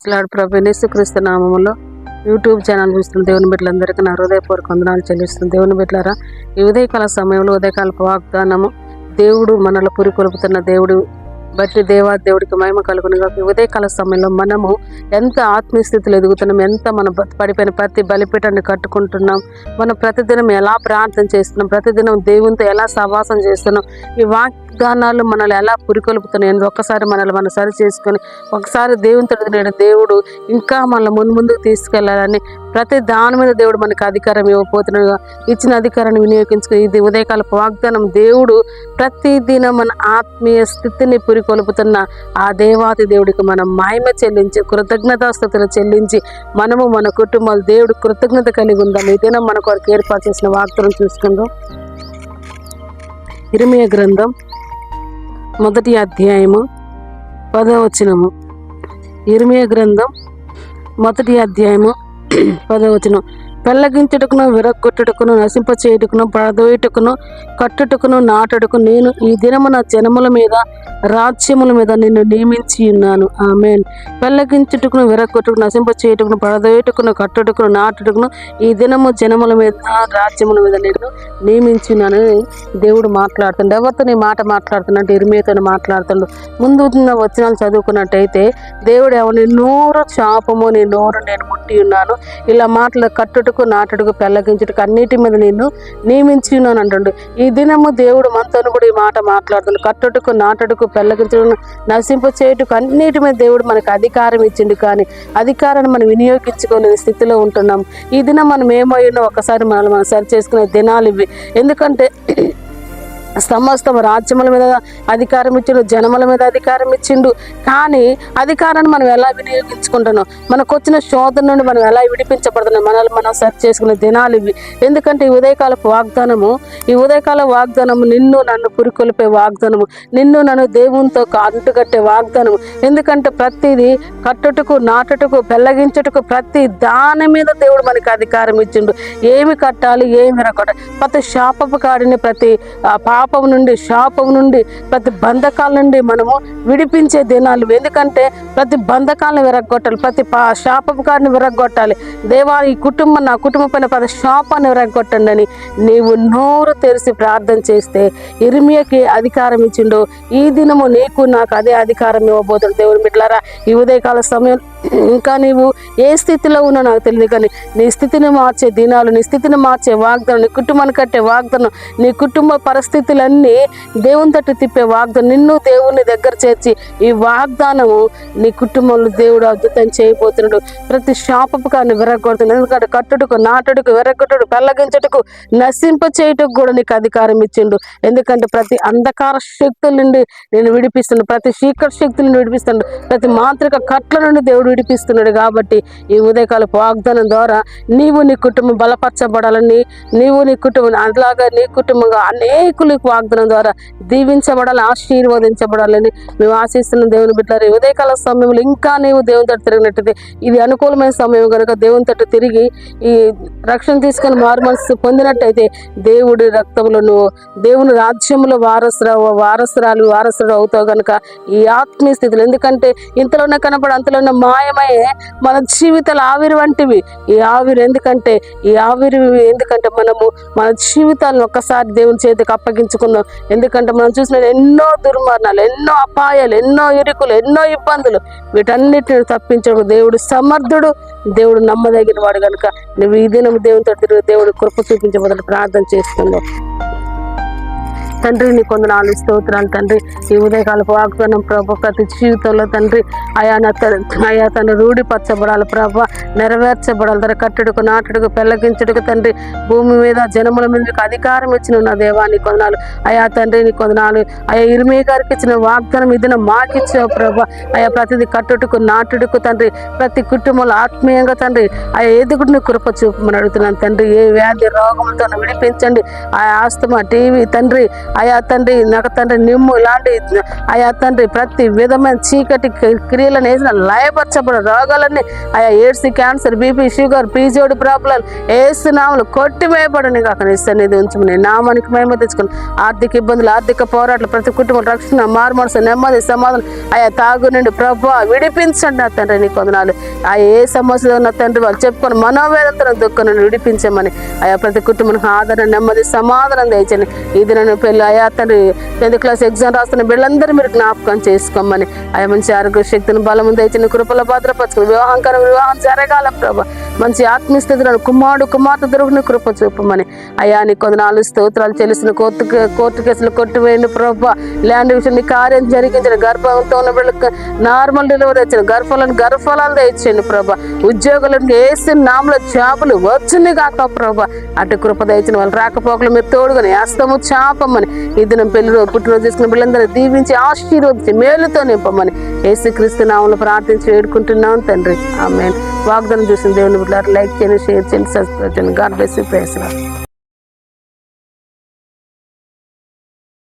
Praise ప్రభు యేసుక్రీస్తు నామములో YouTube channel చూస్తున్న దేవుని బిడ్డలందరికీ నా హృదయపూర్వక వందనాలు చెల్లిస్తుంది. దేవుని బిడ్డలారా, ఈ ఉదయకాల సమయంలో ఉదయకాలపు వాగ్దానము, దేవుడు మనలో పురికొల్పుతున్న దేవుడు బట్టి దేవుడికి మహిమ కలుగునుగా. ఈ ఉదయకాల సమయంలో మనము ఎంత ఆత్మీయ స్థితిలో ఎదుగుతున్నాం, ఎంత మన పడిపోయిన ప్రతి బలిపీఠాన్ని కట్టుకుంటున్నాం, మనం ప్రతిదినం ఎలా ప్రార్థన చేస్తున్నాం, ప్రతిదినం దేవునితో ఎలా సహవాసం చేస్తున్నాం, ఈ వాగ్దానాలు మనల్ని ఎలా పురికొల్పుతున్నాయి ఒక్కసారి మనల్ని మనం సరి చేసుకొని ఒకసారి దేవునితో దేవుడు ఇంకా మనల్ని ముందుకు తీసుకెళ్లాలని ప్రతి దాని మీద దేవుడు మనకు అధికారం ఇవ్వబోతున్నాడు. ఇచ్చిన అధికారాన్ని వినియోగించుకుని ఇది ఉదయకాలపు వాగ్దానం. దేవుడు ప్రతిదినం మన ఆత్మీయ స్థితిని పురికొల్పుతున్న ఆ దేవాది దేవుడికి మనం మహిమ చెల్లించి కృతజ్ఞతాస్తుతులు చెల్లించి మనము మన కుటుంబాలు దేవుడు కృతజ్ఞత కలిగి ఉందాం. ఈ దినం మన కొరకు ఏర్పాటు చేసిన వాగ్దానం చూసుకుందాం. ఇర్మీయా గ్రంథం 1వ అధ్యాయము 10వ వచనము. ఇర్మీయా గ్రంథం 1వ అధ్యాయము 10వ వచనం. పెళ్ళగించుటకును, విరగొట్టుటకును, నశింపచేయుటకును, పడదోయుటకును, కట్టుటకును, నాటుటకు నేను ఈ దినమున జనముల మీద, రాజ్యముల మీద నిన్ను నియమించి ఉన్నాను. ఆమేన్. పెళ్ళగించుటకును, విరగొట్టుకును, నశింపచేయుటకును, పడదోయుటకును, కట్టుటకును, నాటుటకును ఈ దినము జనముల మీద, రాజ్యముల మీద నిన్ను నియమించి ఉన్నాను. దేవుడు మాట్లాడుతుండే. ఎవరితో నీ మాట మాట్లాడుతున్నట్టు ఇర్మీయాతో మాట్లాడుతుండు. ముందు వచనాలు చదువుకున్నట్టయితే దేవుడు ఎవరి నోరు చాపము, నీ నోరు నేను ముట్టి ఉన్నాను, ఇలా మాటలు కట్టుటకు, నాటుటకు, పెళ్ళగించుటకు అన్నిటి మీద నిన్ను నియమించి ఉన్నాను అంటుండు. ఈ దినము దేవుడు మనతో కూడా ఈ మాట మాట్లాడుతుంది. కట్టుటకు, నాటుటకు, పెళ్ళగించుటకు, నశింప చేయుటకు అన్నిటి మీద దేవుడు మనకు అధికారం ఇచ్చిండు. కానీ అధికారాన్ని మనం వినియోగించుకోలేని స్థితిలో ఉంటున్నాం. ఈ దినం మనం ఏమైనా ఒకసారి మనం సరి చేసుకునే దినాలు ఇవి. ఎందుకంటే సమస్త రాజ్యముల మీద అధికారం ఇచ్చిండు, జనముల మీద అధికారం ఇచ్చిండు. కానీ అధికారాన్ని మనం ఎలా వినియోగించుకుంటున్నాం, మనకు వచ్చిన శోధన నుండి మనం ఎలా విడిపించబడుతున్నాం, మనల్ని మనం సెర్చ్ చేసుకునే దినాలు ఇవి. ఎందుకంటే ఈ ఉదయకాలపు వాగ్దానము, ఈ ఉదయకాల వాగ్దానము నిన్ను నన్ను పురికొల్పే వాగ్దానము, నిన్ను నన్ను దేవునితో అంటుకట్టే వాగ్దానము. ఎందుకంటే ప్రతిదీ కట్టుటకు, నాటుటకు, పెళ్ళగించుటకు ప్రతి దాని మీద దేవుడు మనకి అధికారం ఇచ్చిండు. ఏమి కట్టాలి, ఏమి విరగొట్టాలి, ప్రతి శాపపు కాడిని, ప్రతి పాపం నుండి, శాపం నుండి, ప్రతి బంధకాల నుండి మనము విడిపించే దినాలు. ఎందుకంటే ప్రతి బంధకాలను విరగొట్టాలి, ప్రతి శాపపు కాడిని విరగొట్టాలి. దేవా, ఈ కుటుంబం, నా కుటుంబం పైన ప్రతి శాపాన్ని విరగొట్టండి అని నీవు నోరు తెరిచి ప్రార్థన చేస్తే ఇర్మీయాకి అధికారం ఇచ్చిండు. ఈ దినము నీకు నాకు అదే అధికారం ఇవ్వబోతుంది. దేవుని బిడ్డలారా, ఈ ఉదయకాల సమయం ఇంకా నీవు ఏ స్థితిలో ఉన్నా నాకు తెలియదు, కానీ నీ స్థితిని మార్చే దినాలు, నీ స్థితిని మార్చే వాగ్దానం, నీ కుటుంబాన్ని కట్టే వాగ్దానం, నీ కుటుంబ పరిస్థితులన్నీ దేవుని తట్టు తిప్పే వాగ్దానం, నిన్ను దేవుని దగ్గర చేర్చి ఈ వాగ్దానము నీ కుటుంబంలో దేవుడు అద్భుతం చేయబోతున్నాడు. ప్రతి శాపపు కాని విరగొడుతున్నాడు. ఎందుకంటే కట్టుటకు, నాటుటకు, విరగొట్టుటకు, పెళ్ళగించుటకు, నశింప చేయుటకు కూడా నీకు అధికారం ఇచ్చిండు. ఎందుకంటే ప్రతి అంధకార శక్తుల నుండి నేను విడిపిస్తున్నాడు, ప్రతి చీకటి శక్తుల నుండి విడిపిస్తున్నాడు, ప్రతి మాంత్రిక కట్ల నుండి దేవుడు విడిపిస్తున్నాడు. కాబట్టి ఈ ఉదయకాలపు వాగ్దానం ద్వారా నీవు నీ కుటుంబం బలపరచబడాలని, నీవు నీ కుటుంబం అలాగా నీ కుటుంబంగా అనేకులకు వాగ్దానం ద్వారా దీవించబడాలి, ఆశీర్వదించబడాలని మేము ఆశిస్తున్నాం. దేవుని బిడ్డలారా, ఉదయకాల సమయంలో ఇంకా నీవు దేవుని తట్టు తిరిగినట్టయితే ఇది అనుకూలమైన సమయం కనుక దేవుని తట్టు తిరిగి ఈ రక్షణ తీసుకొని మారుమనసు పొందినట్టయితే దేవుడి రక్తంలో నువ్వు దేవుని రాజ్యంలో వారసుడు అవుతావు కనుక ఈ ఆత్మీయ స్థితిలో. ఎందుకంటే ఇంతలోనే కనపడి అంతలోనే మాయమయ్యే మన జీవితాలు ఆవిరి వంటివి. ఈ ఆవిరి ఎందుకంటే మనము మన జీవితాలను ఒక్కసారి దేవుని చేతికి అప్పగించుకున్నాం. ఎందుకంటే మనం చూసిన ఎన్నో దుర్మరణాలు, ఎన్నో అపాయాలు, ఎన్నో ఇరుకులు, ఎన్నో ఇబ్బందులు, వీటన్నిటిని తప్పించడం దేవుడు సమర్థుడు, దేవుడు నమ్మదగిన వాడు కనుక నువ్వు ఈ దినం దేవునితో తిరిగి దేవుడు కృప చూపించబోదని ప్రార్థన చేస్తున్నావు. తండ్రి, నీ కొందనాలు స్తోత్రాలు తండ్రి. ఈ ఉదయకాలపు వాగ్దానం ప్రభు ప్రతి జీవితంలో తండ్రి అయా తను రూఢిపరచబడాలి ప్రభు, నెరవేర్చబడాలి. తన కట్టుడుకు, నాటుడుకు, పెళ్ళగించుడుకు తండ్రి భూమి మీద, జనముల మీద మీకు అధికారం ఇచ్చిన నా దేవా నీ కొందనాలు. అయా తండ్రి, నీ కొందనాలు. అయా ఇర్మీయా గారికి ఇచ్చిన వాగ్దానం ఇదిన మాకిచ్చావు ప్రభు. అయా ప్రతిదీ కట్టుడుకు, నాటుడుకు తండ్రి ప్రతి కుటుంబంలో ఆత్మీయంగా తండ్రి అయా ఎదుగుడిని కృప చూపమని అడుగుతున్నాను తండ్రి. ఏ వ్యాధి రోగంతో విడిపించండి. ఆ ఆస్తమా, టీవీ తండ్రి అయా తండ్రి నాకు తండ్రి నిమ్ము ఇలాంటి అయా తండ్రి ప్రతి విధమైన చీకటి క్రియలను వేసిన లయపరచబడిన రోగాలన్నీ అయా AIDS, cancer, BP, sugar, PCOD problem ఏసునామలు కొట్టివేయబడని కాక నీ సన్నిధి ఉంచుకుని నామానికి మేము తెచ్చుకుని ఆర్థిక ఇబ్బందులు, ఆర్థిక పోరాటాలు, ప్రతి కుటుంబం రక్షణ, మారుమనసు, నెమ్మది, సమాధానం అయా తాగు నుండి ప్రభు విడిపించండి నా తండ్రి. నీ కొందనాలు ఆయా ఏ సమస్యలో ఉన్న తండ్రి వాళ్ళు చెప్పుకొని మనోవేదన దుఃఖం నుండి విడిపించమని అయా ప్రతి కుటుంబానికి ఆదరణ, నెమ్మది, సమాధానం తెచ్చండి. ఇది నన్ను పెళ్ళి అయా తండ్రి 10th క్లాస్ ఎగ్జామ్ రాస్తున్న వీళ్ళందరూ మీరు జ్ఞాపకం చేసుకోమని అయా మంచి ఆరోగ్య శక్తిని బలము తెచ్చిన కృపలో భద్రపరచుకుని వివాహం జరగాల ప్రభా. మంచి ఆత్మీయస్థితులను కుమార్తె దొరుకుని కృప చూపమని అయా నీ కొందనాలు స్తోత్రాలు చెల్లిస్తున్న కోర్టు కేసులు కొట్టివేయండి ప్రభా. ల్యాండ్ విషయం నీ కార్యం జరిగించిన గర్భంతో ఉన్న వీళ్ళకి నార్మల్ డెలివరీ తెచ్చిన గర్భఫలాలు తెచ్చండి ప్రభా. ఉద్యోగులను వేసి నామల జాబులు వచ్చింది కాక ప్రభా. అటు కృప తెచ్చిన వాళ్ళు రాకపోకలు మీరు తోడుకొని హస్తము చాపమని ఈ దినం పెళ్లి పుట్టినరోజు చేసుకున్న పిల్లలందరూ దీవించి ఆశీర్వదించి మేలుతో నింపమని యేసుక్రీస్తు నామములో ప్రార్థించి వేడుకుంటున్నాం తండ్రి. ఆమేన్. వాగ్దానం చూసిన దేవుని బిడ్డలారా లైక్ చేయండి, షేర్ చేయండి, సబ్స్క్రైబ్ చేయండి. God bless you. Praise lord.